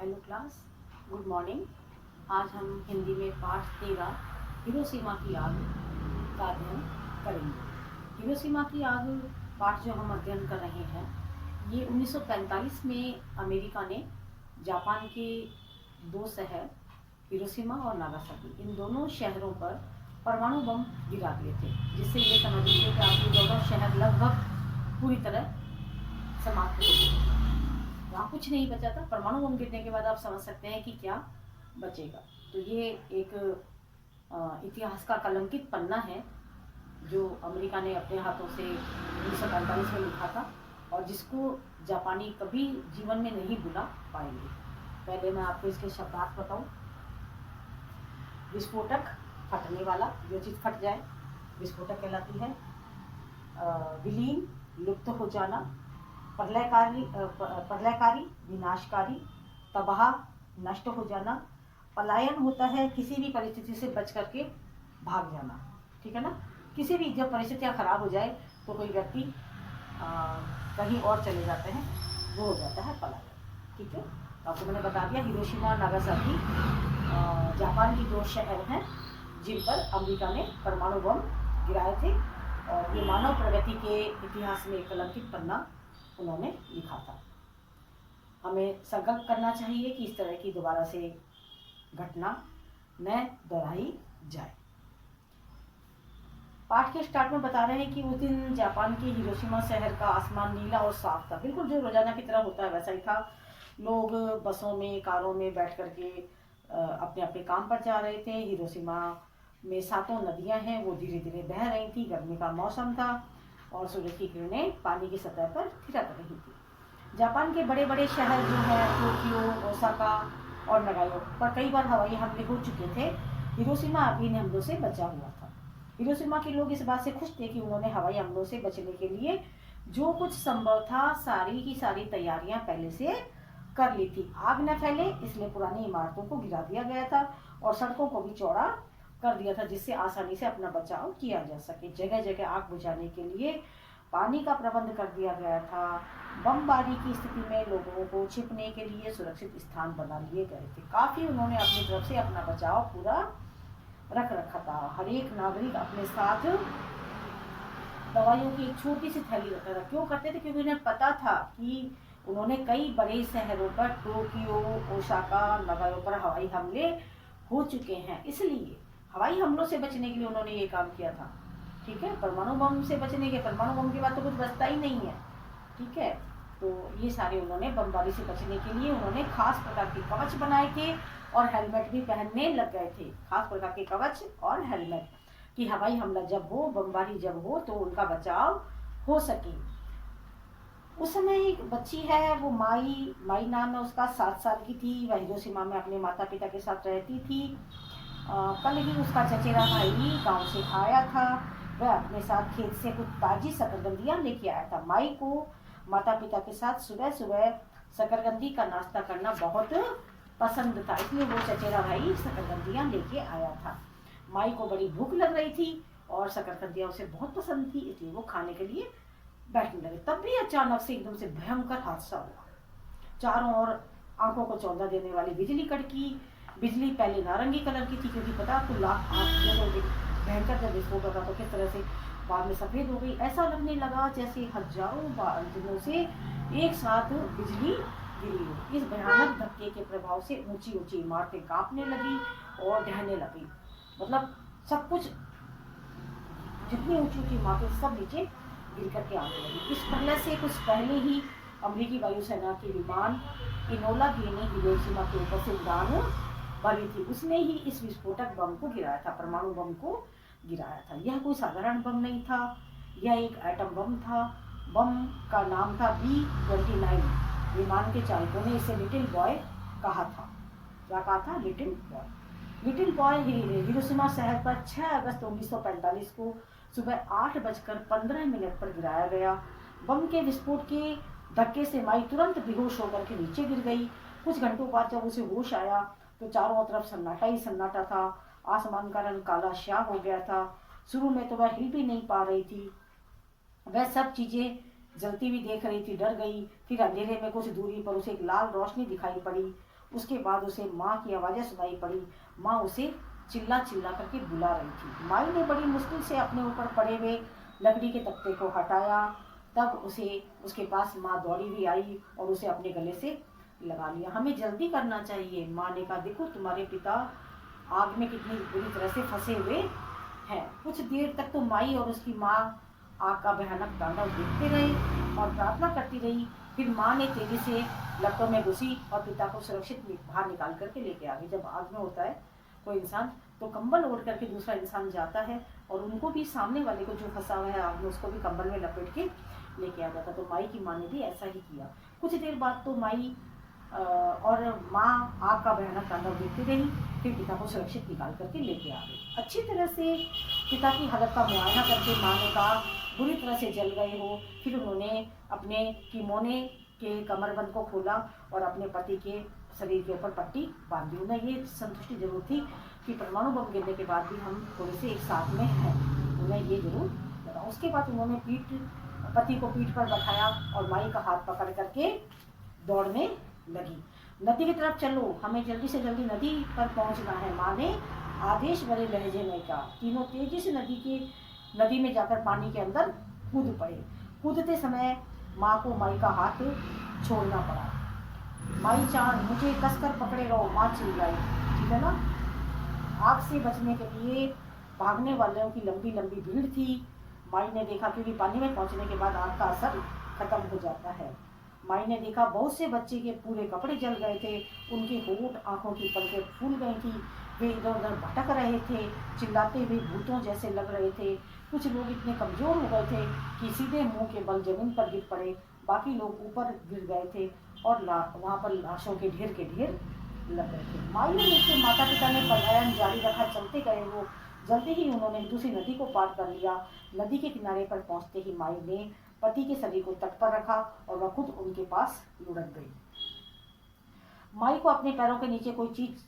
Hello class, good morning. आज हम हिंदी में पाठ 13 हिरोशिमा की आग का अध्ययन करेंगे। हिरोशिमा की आग पाठ जो हम अध्ययन कर रहे हैं ये 1945 में अमेरिका ने जापान के दो शहर हिरोशिमा और नागासाकी, इन दोनों शहरों पर परमाणु बम गिरा दिए थे, जिससे ये समझ लीजिए कि आपके दोनों शहर लगभग पूरी तरह समाप्त हो गए। वहाँ कुछ नहीं बचा था। परमाणु बम गिरने के बाद आप समझ सकते हैं कि क्या बचेगा। तो ये एक इतिहास का कलंकित पन्ना है जो अमेरिका ने अपने हाथों से 1945 में लिखा था और जिसको जापानी कभी जीवन में नहीं भुला पाएंगे। पहले मैं आपको इसके शब्दार्थ बताऊं। विस्फोटक, फटने वाला, जो चीज़ फट जाए विस्फोटक कहलाती है। विलीन, लुप्त हो जाना। प्रलयकारी, विनाशकारी। तबाह, नष्ट हो जाना। पलायन होता है किसी भी परिस्थिति से बच करके भाग जाना, ठीक है ना। किसी भी जब परिस्थितियाँ खराब हो जाए तो कोई व्यक्ति कहीं और चले जाते हैं, वो हो जाता है पलायन, ठीक है। तो आपको मैंने बता दिया हिरोशिमा और नागासाकी जापान की दो शहर हैं जिन पर अमेरिका ने परमाणु बम गिराए थे और ये मानव प्रगति के इतिहास में एक कलंकित पन्ना उन्होंने लिखा था। हमें संकल्प करना चाहिए कि इस तरह की दोबारा से घटना न दोहराई जाए। पाठ के स्टार्ट में बता रहे हैं कि उस दिन जापान के हिरोशिमा शहर का आसमान नीला और साफ था, बिल्कुल जो रोजाना की तरह होता है वैसा ही था। लोग बसों में, कारों में बैठ करके अपने अपने काम पर जा रहे थे। हिरोशिमा में 7 नदियां हैं, वो धीरे धीरे बह रही थी। गर्मी का मौसम था और सूरज की किरणें पानी की सतह पर थिरक रही थी। जापान के बड़े बड़े शहर जो है टोक्यो, ओसाका और नगायो पर कई बार हवाई हमले हो चुके थे। हिरोशिमा अभी इन हमलों से बचा हुआ था। हिरोशिमा के लोग इस बात से खुश थे कि उन्होंने हवाई हमलों से बचने के लिए जो कुछ संभव था सारी की सारी तैयारियां पहले से कर ली थी। आग न फैले इसलिए पुरानी इमारतों को गिरा दिया गया था और सड़कों को भी चौड़ा कर दिया था, जिससे आसानी से अपना बचाव किया जा सके। जगह जगह आग बुझाने के लिए पानी का प्रबंध कर दिया गया था। बमबारी की स्थिति में लोगों को छिपने के लिए सुरक्षित स्थान बना लिए गए थे। काफी उन्होंने अपनी तरफ से अपना बचाव पूरा रख रखा था। हर एक नागरिक अपने साथ दवाइयों की एक छोटी सी थैली रखता था। क्यों करते थे? क्योंकि उन्हें पता था कि उन्होंने कई बड़े शहरों पर, टोक्यो, ओसाका, नगायो पर हवाई हमले हो चुके हैं, इसलिए हवाई हमलों से बचने के लिए उन्होंने ये काम किया था, ठीक है। परमाणु बम से बचने के, परमाणु बम के बाद तो कुछ बचता ही नहीं है, ठीक है। तो ये सारे उन्होंने बमबारी से बचने के लिए उन्होंने खास प्रकार के कवच बनाए थे और हेलमेट भी पहनने लग गए थे। खास प्रकार के कवच और हेलमेट कि हवाई हमला जब हो, बमबारी जब हो तो उनका बचाव हो सके। उस समय एक बच्ची है, वो माई नाम है उसका, 7 साल की थी। वह हिरोशिमा में अपने माता पिता के साथ रहती थी। कल ही उसका चचेरा भाई गांव से आया था। वह अपने साथ खेत से कुछ ताजी शकरकंदियां लेके आया था। माई को माता पिता के साथ सुबह सुबह शकरकंदी का नाश्ता करना बहुत पसंद था, इसलिए वो चचेरा भाई शकरकंदियां लेके आया था। माई को बड़ी भूख लग रही थी और शकरकंदियां उसे बहुत पसंद थी, इसलिए वो खाने के लिए बैठने लगे। तब भी अचानक से एकदम से भयंकर हादसा हुआ। चारों ओर आंखों को चौंधा देने वाली बिजली कड़की। बिजली पहले नारंगी कलर की थी, क्योंकि पता आपको भयंकर जब विस्फोट होगा तो किस तरह से बाद में सफेद हो गई। ऐसा लगने लगा जैसे हजारों दिनों से एक साथ बिजली गिरी हो। इस भयानक धक्के के प्रभाव से ऊंची ऊंची इमारतें कांपने लगी और ढहने लगी। मतलब सब कुछ, जितनी ऊंची ऊंची इमारतें सब नीचे गिर करके आने लगी। इस पहले से कुछ पहले ही अमेरिकी वायुसेना के विमान इनोला बी ने हिरोशिमा के ऊपर से उड़ान भरी थी। उसने ही इस विस्फोटक बम को गिराया था, परमाणु बम को गिराया था। यह कोई साधारण बम नहीं था, यह एक एटम बम था। बम का नाम था B-29। विमान के चालकों ने इसे लिटिल बॉय कहा था। क्या कहा था? Little boy. Little boy Hiroshima शहर पर 6 अगस्त 1945 को सुबह 8:15 पर गिराया गया। बम के विस्फोट के धक्के से माई तुरंत बेहोश होकर के नीचे गिर गई। कुछ घंटों बाद जब उसे होश आया तो चारों तरफ सन्नाटा ही सन्नाटा था। आसमान का रंग काला स्याह हो गया था। शुरू में तो वह हिल भी नहीं पा रही थी। वह सब चीजें जलती हुई देख रही थी, डर गई। फिर अंधेरे में कुछ दूरी पर उसे एक लाल रोशनी दिखाई पड़ी उसके बाद उसे माँ की आवाज़ें सुनाई पड़ी। माँ उसे चिल्ला चिल्ला करके बुला रही थी। माई ने बड़ी मुश्किल से अपने ऊपर पड़े हुए लकड़ी के तख्ते को हटाया। तब उसे उसके पास माँ दौड़ी हुई आई और उसे अपने गले से लगा लिया। हमें जल्दी करना चाहिए, माँ ने कहा। देखो तुम्हारे पिता आग में कितनी बुरी तरह से फंसे हुए हैं। कुछ देर तक तो माई और उसकी माँ आग का भयानक तांडव देखते रहे और प्रार्थना करती रही। फिर माँ ने तेजी से लपटों में घुसी और पिता को सुरक्षित बाहर निकाल करके लेके आ गई। जब आग में होता है कोई इंसान तो कंबल ओढ़ करके दूसरा इंसान जाता है और उनको भी, सामने वाले को जो फंसा हुआ है आग में, उसको भी कंबल में लपेट के लेके आ जाता। तो माई की माँ ने भी ऐसा ही किया। कुछ देर बाद तो माई और माँ आग का भयानक तांडव देखती रही। फिर पिता को सुरक्षित निकाल करके लेके आ गई। अच्छी तरह से पिता की हालत का मुआयना करके माँ ने कहा बुरी तरह से जल गए हो। फिर उन्होंने अपने किमोने के कमरबंद को खोला और अपने पति के शरीर के ऊपर पट्टी बांधी। उन्हें ये संतुष्टि जरूर थी कि परमाणु बम गिरने के बाद भी हम थोड़े से एक साथ में हैं, उन्हें ये जरूर लगा। उसके बाद उन्होंने पति को पीठ पर बैठाया और माई का हाथ पकड़ करके दौड़ने लगी। नदी की तरफ चलो, हमें जल्दी से जल्दी नदी पर पहुंचना है, माँ ने आदेश भरे लहजे में कहा। तीनों तेजी से नदी में जाकर पानी के अंदर कूद पड़े। कूदते समय माँ को माई का हाथ छोड़ना पड़ा। माई चांद मुझे कसकर पकड़े रहो, माँ चिल्लाई। ठीक है ना। आग से बचने के लिए भागने वालों की लंबी लंबी भीड़ थी। माई ने देखा, क्योंकि पानी में पहुंचने के बाद आग का असर खत्म हो जाता है। माई ने देखा बहुत से बच्चे के पूरे कपड़े जल गए थे, उनके होंठ, आंखों की पलकें फूल गई थी, वे इधर उधर भटक रहे थे, चिल्लाते हुए भूतों जैसे लग रहे थे। कुछ लोग इतने कमजोर हो गए थे कि सीधे मुंह के बल जमीन पर गिर पड़े, बाकी लोग ऊपर गिर गए थे और वहाँ पर लाशों के ढेर लग गए थे। माई और उसके माता पिता ने पलायन जारी रखा, चलते गए वो। जल्दी ही उन्होंने दूसरी नदी को पार कर लिया। नदी के किनारे पर पहुंचते ही माई ने पति के शरीर को तट पर रखा और वह खुद उनके पास लुढ़क गई। माई को अपने पैरों के नीचे कोई चीज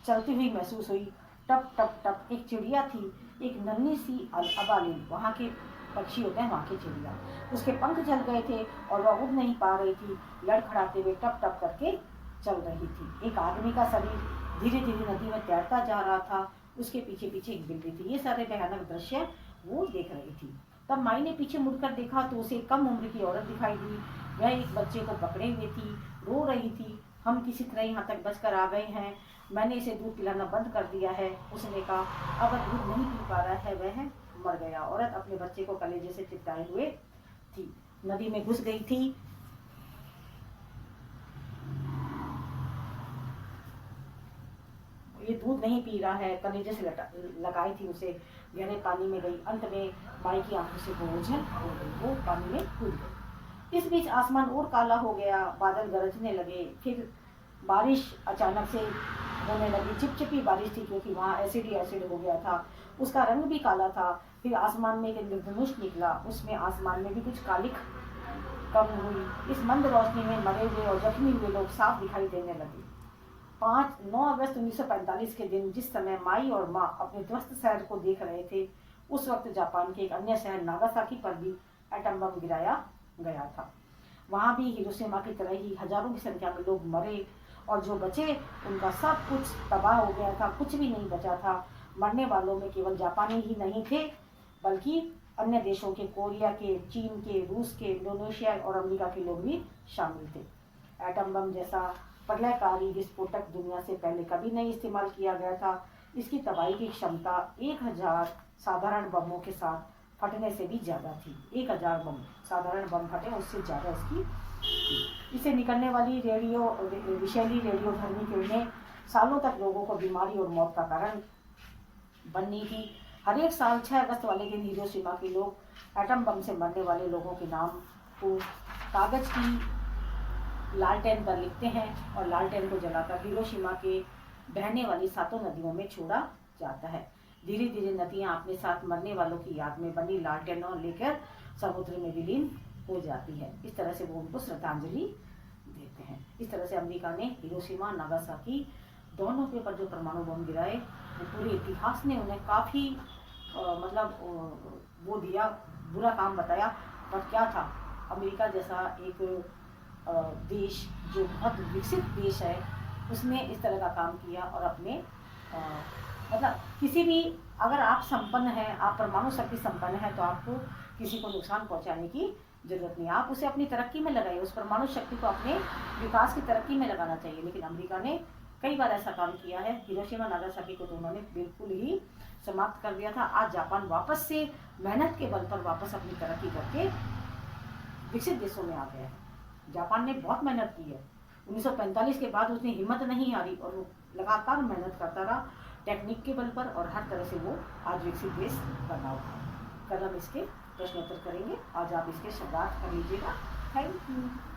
चलती हुई महसूस हुई। टप टप टप एक चिड़िया थी, एक नन्ही सी अबालिन, वहाँ के पक्षी होते हैं वहाँ की चिड़िया। उसके पंख जल गए थे और वह उड़ नहीं पा रही थी, लड़खड़ाते हुए टप टप करके चल रही थी। एक आदमी का शरीर धीरे धीरे नदी में तैरता जा रहा था, उसके पीछे पीछे एक बिल्ली थी। ये सारे भयानक दृश्य वो देख रही थी। तब माई ने पीछे मुड़कर देखा तो उसे कम उम्र की औरत दिखाई दी। वह एक बच्चे को पकड़े हुए थी, रो रही थी। हम किसी तरह यहाँ तक बचकर आ गए हैं, मैंने इसे दूध पिलाना बंद कर दिया है। उसने कहा अगर दूध नहीं पी पा रहा है वह मर गया। औरत अपने बच्चे को कलेजे से चिपटाए हुए थी, नदी में घुस गई थी। ये दूध नहीं पी रहा है, कलेजे से लगाई थी उसे, गहरे पानी में गई। अंत में माई की आंखों से ओझल हो गई, वो पानी में कूद गई। इस बीच आसमान और काला हो गया, बादल गरजने लगे। फिर बारिश अचानक से होने लगी। चिपचिपी बारिश थी क्योंकि वहाँ एसिड ही एसिड हो गया था, उसका रंग भी काला था। फिर आसमान में एक इंद्रधनुष निकला, उसमें आसमान में भी कुछ कालिख कम हुई। इस मंद रोशनी में मरे हुए और जख्मी हुए लोग साफ दिखाई देने लगे। 9 अगस्त 1945 के दिन, जिस समय माई और माँ अपने ध्वस्त शहर को देख रहे थे, उस वक्त जापान के एक अन्य शहर नागासाकी पर भी एटम बम गिराया गया था। वहाँ भी हिरोशिमा की तरह ही हजारों की संख्या में लोग मरे और जो बचे उनका सब कुछ तबाह हो गया था, कुछ भी नहीं बचा था। मरने वालों में केवल जापानी ही नहीं थे, बल्कि अन्य देशों के, कोरिया के, चीन के, रूस के, इंडोनेशिया और अमेरिका के लोग भी शामिल थे। एटम बम जैसा प्रलयकारी विस्फोटक दुनिया से पहले कभी नहीं इस्तेमाल किया गया था। इसकी तबाही की क्षमता 1000 साधारण बमों के साथ फटने से भी ज़्यादा थी। 1000 बम, साधारण बम फटे उससे ज़्यादा इसकी थी। इससे निकलने वाली विषैली रेडियोधर्मी किरणें सालों तक लोगों को बीमारी और मौत का कारण बननी थी। हर एक साल 6 अगस्त वाले दिन हिरोशिमा के लोग एटम बम से मरने वाले लोगों के नाम को कागज की लालटेन पर लिखते हैं और लालटेन को जलाकर हिरोशिमा के बहने वाली 7 नदियों में छोड़ा जाता है। धीरे धीरे नदियां अपने साथ मरने वालों की याद में बनी लालटेनों लेकर समुद्र में विलीन हो जाती है। इस तरह से वो उनको श्रद्धांजलि देते हैं। इस तरह से अमेरिका ने हिरोशिमा नागासाकी दोनों के ऊपर जो परमाणु बम गिराए, वो पूरे इतिहास ने उन्हें काफ़ी वो दिया, बुरा काम बताया। पर क्या था, अमेरिका जैसा एक देश जो बहुत विकसित देश है, उसने इस तरह का काम किया और अपने मतलब किसी भी, अगर आप संपन्न हैं, आप परमाणु शक्ति संपन्न है, तो आपको किसी को नुकसान पहुंचाने की जरूरत नहीं। आप उसे अपनी तरक्की में लगाइए, उस परमाणु शक्ति को अपने विकास की तरक्की में लगाना चाहिए। लेकिन अमेरिका ने कई बार ऐसा काम किया है। हिरोशिमा नागासाकी को तो उन्होंने बिल्कुल ही समाप्त कर दिया था। आज जापान वापस से मेहनत के बल पर वापस अपनी तरक्की करके विकसित देशों में आ गया है। जापान ने बहुत मेहनत की है। 1945 के बाद उसने हिम्मत नहीं हारी और वो लगातार मेहनत करता रहा टेक्निक के बल पर, और हर तरह से वो आज विकसित देश बना हुआ है। कल हम इसके प्रश्नोत्तर करेंगे। आज आप इसके शब्दार्थ कर लीजिएगा। Thank you.